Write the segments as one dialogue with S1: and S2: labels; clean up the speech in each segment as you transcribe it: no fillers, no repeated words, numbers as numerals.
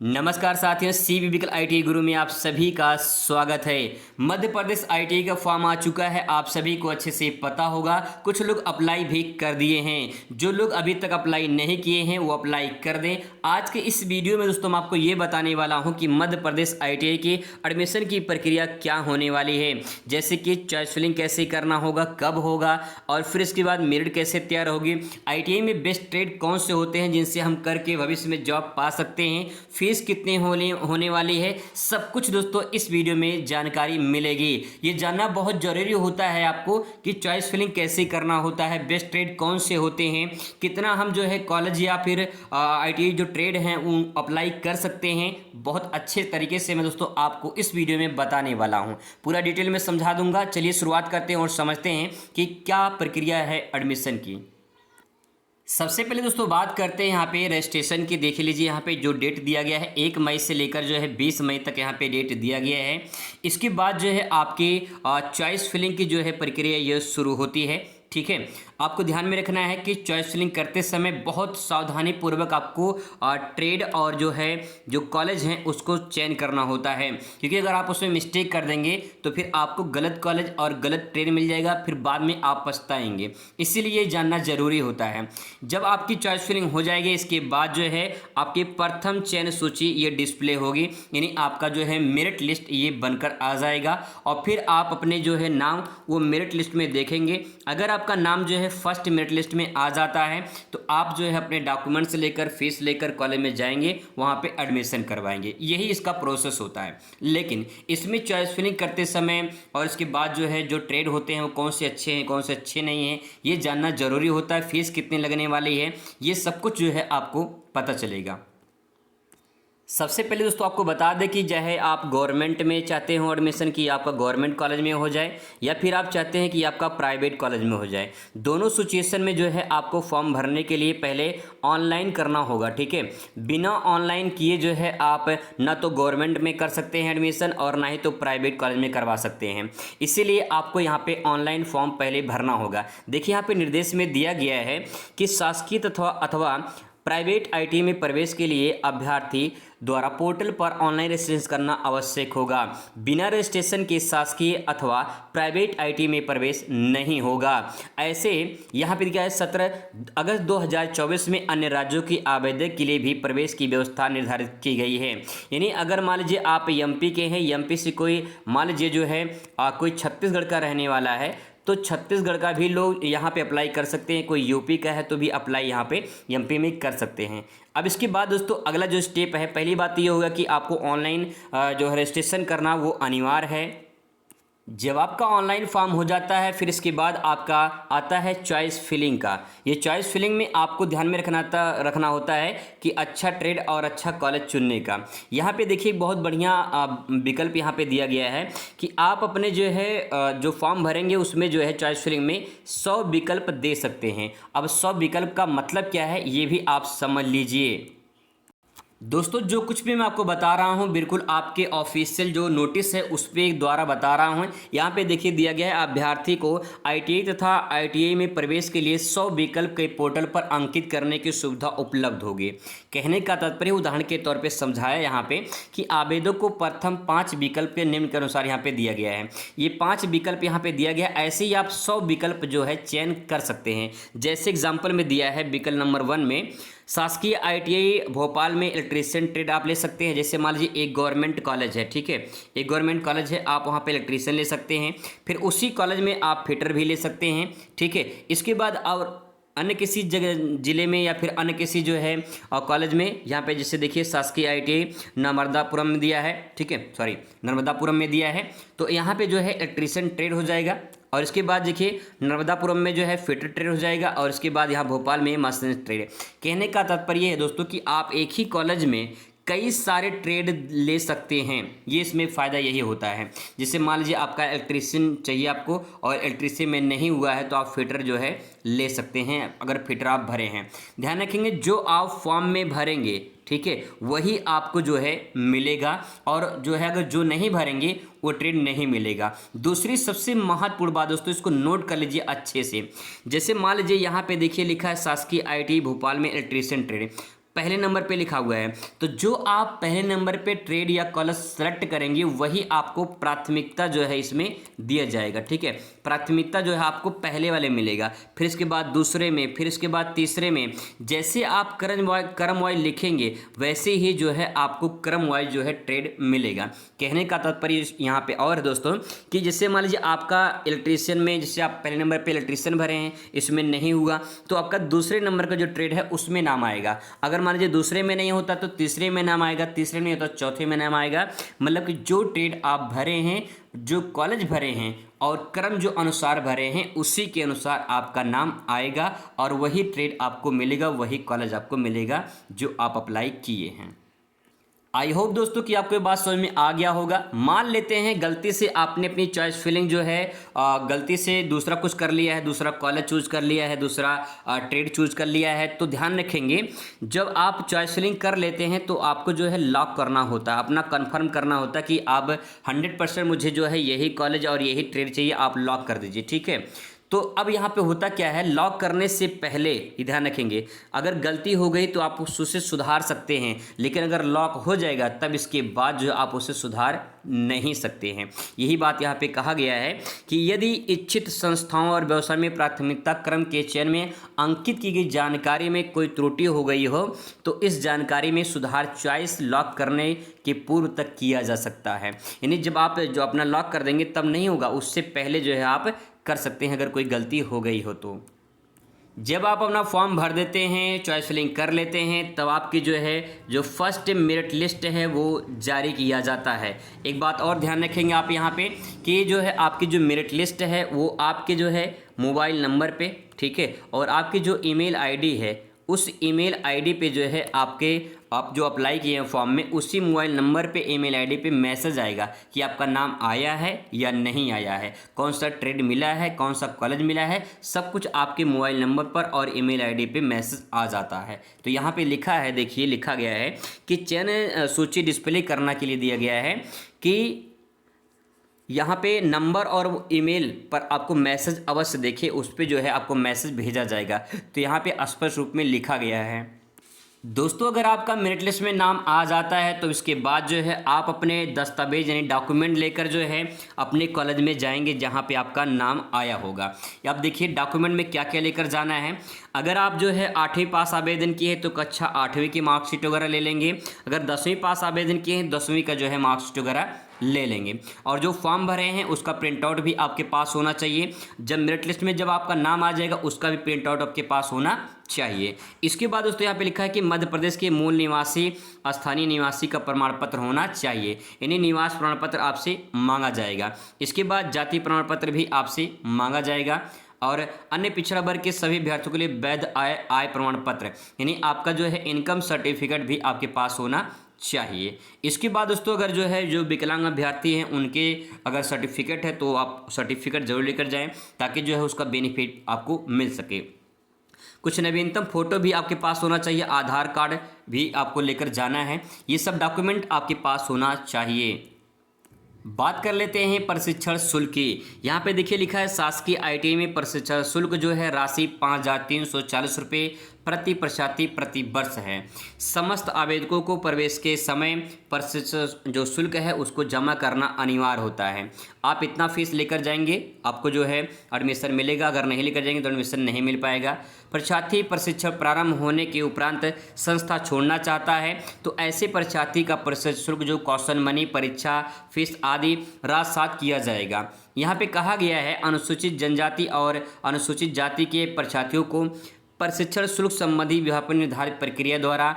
S1: नमस्कार साथियों, सी विविकल आईटी गुरु में आप सभी का स्वागत है। मध्य प्रदेश आईटी का फॉर्म आ चुका है, आप सभी को अच्छे से पता होगा। कुछ लोग अप्लाई भी कर दिए हैं, जो लोग अभी तक अप्लाई नहीं किए हैं वो अप्लाई कर दें। आज के इस वीडियो में दोस्तों मैं आपको ये बताने वाला हूँ कि मध्य प्रदेश आईटीआई की एडमिशन की प्रक्रिया क्या होने वाली है, जैसे कि चॉइस फिलिंग कैसे करना होगा, कब होगा और फिर इसके बाद मेरिट कैसे तैयार होगी, आईटीआई में बेस्ट ट्रेड कौन से होते हैं जिनसे हम करके भविष्य में जॉब पा सकते हैं, फीस कितनी होने वाली है, सब कुछ दोस्तों इस वीडियो में जानकारी मिलेगी। ये जानना बहुत ज़रूरी होता है आपको कि चॉइस फिलिंग कैसे करना होता है, बेस्ट ट्रेड कौन से होते हैं, कितना हम जो है कॉलेज या फिर आईटीआई जो ट्रेड हैं वो अप्लाई कर सकते हैं। बहुत अच्छे तरीके से मैं दोस्तों आपको इस वीडियो में बताने वाला हूँ, पूरा डिटेल में समझा दूंगा। चलिए शुरुआत करते हैं और समझते हैं कि क्या प्रक्रिया है एडमिशन की। सबसे पहले दोस्तों बात करते हैं यहाँ पे रजिस्ट्रेशन की। देख लीजिए यहाँ पे जो डेट दिया गया है 1 मई से लेकर जो है 20 मई तक यहाँ पे डेट दिया गया है। इसके बाद जो है आपकी चॉइस फिलिंग की जो है प्रक्रिया ये शुरू होती है। ठीक है, आपको ध्यान में रखना है कि चॉइस फिलिंग करते समय बहुत सावधानी पूर्वक आपको ट्रेड और जो कॉलेज हैं उसको चयन करना होता है, क्योंकि अगर आप उसमें मिस्टेक कर देंगे तो फिर आपको गलत कॉलेज और गलत ट्रेड मिल जाएगा, फिर बाद में आप पछताएंगे। इसीलिए ये जानना ज़रूरी होता है। जब आपकी चॉइस फिलिंग हो जाएगी इसके बाद जो है आपकी प्रथम चयन सूची ये डिस्प्ले होगी, यानी आपका जो है मेरिट लिस्ट ये बनकर आ जाएगा और फिर आप अपने जो है नाम वो मेरिट लिस्ट में देखेंगे। अगर आपका नाम जो है फर्स्ट मेरिट लिस्ट में आ जाता है तो आप जो है अपने डॉक्यूमेंट्स लेकर फीस लेकर कॉलेज में जाएंगे, वहाँ पे एडमिशन करवाएंगे। यही इसका प्रोसेस होता है। लेकिन इसमें चॉइस फिलिंग करते समय और इसके बाद जो है जो ट्रेड होते हैं वो कौन से अच्छे हैं कौन से अच्छे नहीं हैं ये जानना ज़रूरी होता है। फीस कितनी लगने वाली है ये सब कुछ जो है आपको पता चलेगा। सबसे पहले दोस्तों आपको बता दें कि चाहे आप गवर्नमेंट में चाहते हो एडमिशन कि आपका गवर्नमेंट कॉलेज में हो जाए या फिर आप चाहते हैं कि आपका प्राइवेट कॉलेज में हो जाए, दोनों सिचुएशन में जो है आपको फॉर्म भरने के लिए पहले ऑनलाइन करना होगा। ठीक है, बिना ऑनलाइन किए जो है आप ना तो गवर्नमेंट में कर सकते हैं एडमिशन और ना ही तो प्राइवेट कॉलेज में करवा सकते हैं। इसीलिए आपको यहाँ पर ऑनलाइन फॉर्म पहले भरना होगा। देखिए यहाँ पर निर्देश में दिया गया है कि शासकीय अथवा प्राइवेट आईटी में प्रवेश के लिए अभ्यर्थी द्वारा पोर्टल पर ऑनलाइन रजिस्ट्रेशन करना आवश्यक होगा। बिना रजिस्ट्रेशन के शासकीय अथवा प्राइवेट आईटी में प्रवेश नहीं होगा। ऐसे यहाँ पर क्या है 17 अगस्त 2024 में अन्य राज्यों की आवेदक के लिए भी प्रवेश की व्यवस्था निर्धारित की गई है। यानी अगर मान लीजिए आप एमपी के हैं, एमपी से कोई मान लीजिए जो है कोई छत्तीसगढ़ का रहने वाला है तो छत्तीसगढ़ का भी लोग यहाँ पे अप्लाई कर सकते हैं। कोई यूपी का है तो भी अप्लाई यहाँ पे एमपी में कर सकते हैं। अब इसके बाद दोस्तों अगला जो स्टेप है, पहली बात ये होगा कि आपको ऑनलाइन जो है रजिस्ट्रेशन करना वो अनिवार्य है। जब आपका ऑनलाइन फॉर्म हो जाता है फिर इसके बाद आपका आता है चॉइस फिलिंग का। ये चॉइस फिलिंग में आपको ध्यान में रखना होता है कि अच्छा ट्रेड और अच्छा कॉलेज चुनने का। यहाँ पे देखिए बहुत बढ़िया विकल्प यहाँ पे दिया गया है कि आप अपने जो है जो फॉर्म भरेंगे उसमें जो है चॉइस फिलिंग में 100 विकल्प दे सकते हैं। अब 100 विकल्प का मतलब क्या है ये भी आप समझ लीजिए। दोस्तों जो कुछ भी मैं आपको बता रहा हूं बिल्कुल आपके ऑफिशियल जो नोटिस है उस पर द्वारा बता रहा हूं। यहाँ पे देखिए दिया गया है अभ्यर्थी को आईटीआई तथा आईटीआई में प्रवेश के लिए 100 विकल्प के पोर्टल पर अंकित करने की सुविधा उपलब्ध होगी। कहने का तात्पर्य उदाहरण के तौर पर समझाया यहाँ पे कि आवेदक को प्रथम 5 विकल्प के निम्न के अनुसार यहाँ पे दिया गया है। ये 5 विकल्प यहाँ पे दिया गया है, ऐसे ही आप 100 विकल्प जो है चयन कर सकते हैं। जैसे एग्जाम्पल में दिया है विकल्प नंबर 1 में शासकीय आईटीआई भोपाल में इलेक्ट्रीशियन ट्रेड आप ले सकते हैं। जैसे मान लीजिए एक गवर्नमेंट कॉलेज है, ठीक है, एक गवर्नमेंट कॉलेज है, आप वहाँ पे इलेक्ट्रीशियन ले सकते हैं। फिर उसी कॉलेज में आप फिटर भी ले सकते हैं। ठीक है, इसके बाद और अन्य किसी जगह जिले में या फिर अन्य किसी जो है कॉलेज में, यहाँ पे जैसे देखिए शासकीय आईटीआई नर्मदापुरम में दिया है, ठीक है, सॉरी नर्मदापुरम में दिया है, तो यहाँ पे जो है इलेक्ट्रीशियन ट्रेड हो जाएगा। और इसके बाद देखिए नर्मदापुरम में जो है फिटर ट्रेड हो जाएगा और इसके बाद यहाँ भोपाल में मशीन ट्रेड। कहने का तात्पर्य है दोस्तों कि आप एक ही कॉलेज में कई सारे ट्रेड ले सकते हैं। ये इसमें फ़ायदा यही होता है। जैसे मान लीजिए आपका इलेक्ट्रीशियन चाहिए आपको और इलेक्ट्रीशियन में नहीं हुआ है तो आप फिटर जो है ले सकते हैं, अगर फिटर आप भरे हैं। ध्यान रखेंगे जो आप फॉर्म में भरेंगे, ठीक है, वही आपको जो है मिलेगा और जो है अगर जो नहीं भरेंगे वो ट्रेड नहीं मिलेगा। दूसरी सबसे महत्वपूर्ण बात दोस्तों, इसको नोट कर लीजिए अच्छे से। जैसे मान लीजिए यहाँ पे देखिए लिखा है शासकीय आईटीआई भोपाल में इलेक्ट्रीशियन ट्रेड, पहले नंबर पे लिखा हुआ है। तो जो आप पहले नंबर पे ट्रेड या कॉलेज सेलेक्ट करेंगे वही आपको प्राथमिकता जो है इसमें दिया जाएगा, ठीक है। प्राथमिकता जो है आपको पहले वाले मिलेगा, फिर इसके बाद दूसरे में, फिर इसके बाद तीसरे में। जैसे आप क्रम वाइज लिखेंगे वैसे ही जो है आपको क्रम वाइज जो है ट्रेड मिलेगा। कहने का तात्पर्य यहाँ पे और है दोस्तों कि जैसे मान लीजिए आपका इलेक्ट्रीशियन में, जैसे आप पहले नंबर पे इलेक्ट्रीशियन भरे हैं, इसमें नहीं हुआ तो आपका दूसरे नंबर का जो ट्रेड है उसमें नाम आएगा। अगर मान लीजिए दूसरे में नहीं होता तो तीसरे में नाम आएगा, तीसरे में होता तो चौथे में नाम आएगा। मतलब कि जो ट्रेड आप भरे हैं, जो कॉलेज भरे हैं और क्रम जो अनुसार भरे हैं उसी के अनुसार आपका नाम आएगा और वही ट्रेड आपको मिलेगा, वही कॉलेज आपको मिलेगा जो आप अप्लाई किए हैं। आई होप दोस्तों कि आपको ये बात समझ में आ गया होगा। मान लेते हैं गलती से आपने अपनी चॉइस फिलिंग जो है गलती से दूसरा कुछ कर लिया है, दूसरा कॉलेज चूज कर लिया है, दूसरा ट्रेड चूज कर लिया है, तो ध्यान रखेंगे जब आप चॉइस फिलिंग कर लेते हैं तो आपको जो है लॉक करना होता है, अपना कंफर्म करना होता है कि आप 100% मुझे जो है यही कॉलेज और यही ट्रेड चाहिए, आप लॉक कर दीजिए, ठीक है। तो अब यहाँ पे होता क्या है, लॉक करने से पहले ध्यान रखेंगे अगर गलती हो गई तो आप उसे सुधार सकते हैं, लेकिन अगर लॉक हो जाएगा तब इसके बाद जो आप उसे सुधार नहीं सकते हैं। यही बात यहाँ पे कहा गया है कि यदि इच्छित संस्थाओं और व्यवसाय में प्राथमिकता क्रम के चयन में अंकित की गई जानकारी में कोई त्रुटि हो गई हो तो इस जानकारी में सुधार चॉइस लॉक करने के पूर्व तक किया जा सकता है। यानी जब आप जो अपना लॉक कर देंगे तब नहीं होगा, उससे पहले जो है आप कर सकते हैं अगर कोई गलती हो गई हो तो। जब आप अपना फॉर्म भर देते हैं, चॉइस फिलिंग कर लेते हैं, तब आपकी जो है जो फर्स्ट मेरिट लिस्ट है वो जारी किया जाता है। एक बात और ध्यान रखेंगे आप यहाँ पे कि जो है आपकी जो मेरिट लिस्ट है वो आपके जो है मोबाइल नंबर पे, ठीक है, और आपकी जो ईमेल आईडी है उस ईमेल आईडी पे जो है आप जो अप्लाई किए हैं फॉर्म में उसी मोबाइल नंबर पे ईमेल आईडी पे मैसेज आएगा कि आपका नाम आया है या नहीं आया है, कौन सा ट्रेड मिला है, कौन सा कॉलेज मिला है, सब कुछ आपके मोबाइल नंबर पर और ईमेल आईडी पे मैसेज आ जाता है। तो यहाँ पे लिखा है, देखिए लिखा गया है कि चयन सूची डिस्प्ले करने के लिए दिया गया है कि यहाँ पे नंबर और ईमेल पर आपको मैसेज अवश्य देखिए, उस पर जो है आपको मैसेज भेजा जाएगा। तो यहाँ पे स्पष्ट रूप में लिखा गया है। दोस्तों अगर आपका मेरिट लिस्ट में नाम आ जाता है तो इसके बाद जो है आप अपने दस्तावेज यानी डॉक्यूमेंट लेकर जो है अपने कॉलेज में जाएंगे जहां पे आपका नाम आया होगा। अब देखिए डॉक्यूमेंट में क्या क्या लेकर जाना है। अगर आप जो है 8वीं पास आवेदन किए हैं तो कक्षा 8वीं की मार्कशीट वगैरह ले लेंगे। अगर 10वीं पास आवेदन किए हैं 10वीं का जो है मार्कशीट वगैरह ले लेंगे। और जो फॉर्म भरे हैं उसका प्रिंट आउट भी आपके पास होना चाहिए। जब मेरिट लिस्ट में जब आपका नाम आ जाएगा उसका भी प्रिंट आउट आपके पास होना चाहिए। इसके बाद दोस्तों यहाँ पे लिखा है कि मध्य प्रदेश के मूल निवासी स्थानीय निवासी का प्रमाण पत्र होना चाहिए, यानी निवास प्रमाण पत्र आपसे मांगा जाएगा। इसके बाद जाति प्रमाण पत्र भी आपसे मांगा जाएगा और अन्य पिछड़ा वर्ग के सभी अभ्यर्थियों के लिए वैध आय प्रमाण पत्र यानी आपका जो है इनकम सर्टिफिकेट भी आपके पास होना चाहिए। इसके बाद दोस्तों अगर जो है जो विकलांग अभ्यर्थी हैं उनके अगर सर्टिफिकेट है तो आप सर्टिफिकेट जरूर लेकर जाएं ताकि जो है उसका बेनिफिट आपको मिल सके। कुछ नवीनतम फोटो भी आपके पास होना चाहिए, आधार कार्ड भी आपको लेकर जाना है। ये सब डॉक्यूमेंट आपके पास होना चाहिए। बात कर लेते हैं प्रशिक्षण शुल्क की। यहाँ पे देखिए लिखा है शासकीय ITI में प्रशिक्षण शुल्क जो है राशि 5,340 रुपये प्रति परीक्षार्थी प्रति वर्ष है। समस्त आवेदकों को प्रवेश के समय प्रशिक्षण जो शुल्क है उसको जमा करना अनिवार्य होता है। आप इतना फीस लेकर जाएंगे आपको जो है एडमिशन मिलेगा, अगर नहीं लेकर जाएंगे तो एडमिशन नहीं मिल पाएगा। परीक्षार्थी प्रशिक्षण प्रारंभ होने के उपरांत संस्था छोड़ना चाहता है तो ऐसे परीक्षार्थी का प्रशिक्षण शुल्क जो कौशल मनी, परीक्षा फीस आदि राजसात किया जाएगा। यहाँ पे कहा गया है अनुसूचित जनजाति और अनुसूचित जाति के परीक्षार्थियों को प्रशिक्षण शुल्क संबंधी विभाग पर निर्धारित प्रक्रिया द्वारा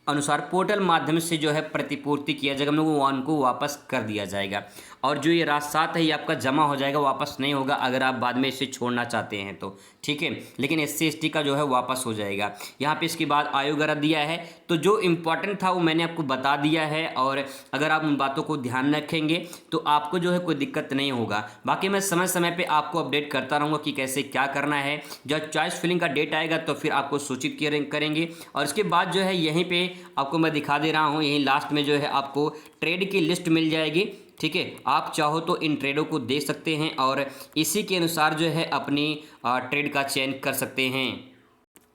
S1: अनुसार पोर्टल माध्यम से जो है प्रतिपूर्ति किया जाएगा, मतलब उनको वापस कर दिया जाएगा। और जो ये राजसात है ये आपका जमा हो जाएगा, वापस नहीं होगा अगर आप बाद में इसे छोड़ना चाहते हैं तो, ठीक है। लेकिन SC ST का जो है वापस हो जाएगा। यहाँ पे इसके बाद आयु वगैरह दिया है, तो जो इम्पोर्टेंट था वो मैंने आपको बता दिया है और अगर आप उन बातों को ध्यान रखेंगे तो आपको जो है कोई दिक्कत नहीं होगा। बाकी मैं समय समय पर आपको अपडेट करता रहूँगा कि कैसे क्या करना है। जब चॉइस फिलिंग का डेट आएगा तो फिर आपको सूचित करेंगे। और इसके बाद जो है यहीं पर आपको मैं दिखा दे रहा हूँ, यहीं लास्ट में जो है आपको ट्रेड की लिस्ट मिल जाएगी, ठीक है। आप चाहो तो इन ट्रेडों को देख सकते हैं और इसी के अनुसार जो है अपनी ट्रेड का चयन कर सकते हैं।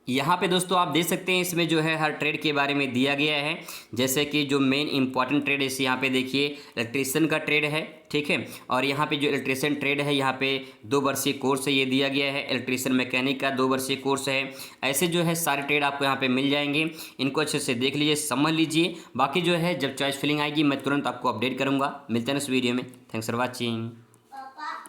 S1: यहाँ पे दोस्तों आप देख सकते हैं इसमें जो है हर ट्रेड के बारे में दिया गया है। जैसे कि जो मेन इंपॉर्टेंट ट्रेड इस यहाँ पे देखिए इलेक्ट्रीशियन का ट्रेड है, ठीक है। और यहाँ पे जो इलेक्ट्रीशियन ट्रेड है यहाँ पे 2 वर्षीय कोर्स है ये दिया गया है। इलेक्ट्रीशियन मैकेनिक का 2 वर्षीय कोर्स है। ऐसे जो है सारे ट्रेड आपको यहाँ पे मिल जाएंगे। इनको अच्छे से देख लीजिए, समझ लीजिए। बाकी जो है जब चॉइस फिलिंग आएगी मैं तुरंत आपको अपडेट करूँगा। मिलते हैं इस वीडियो में। Thanks for watching.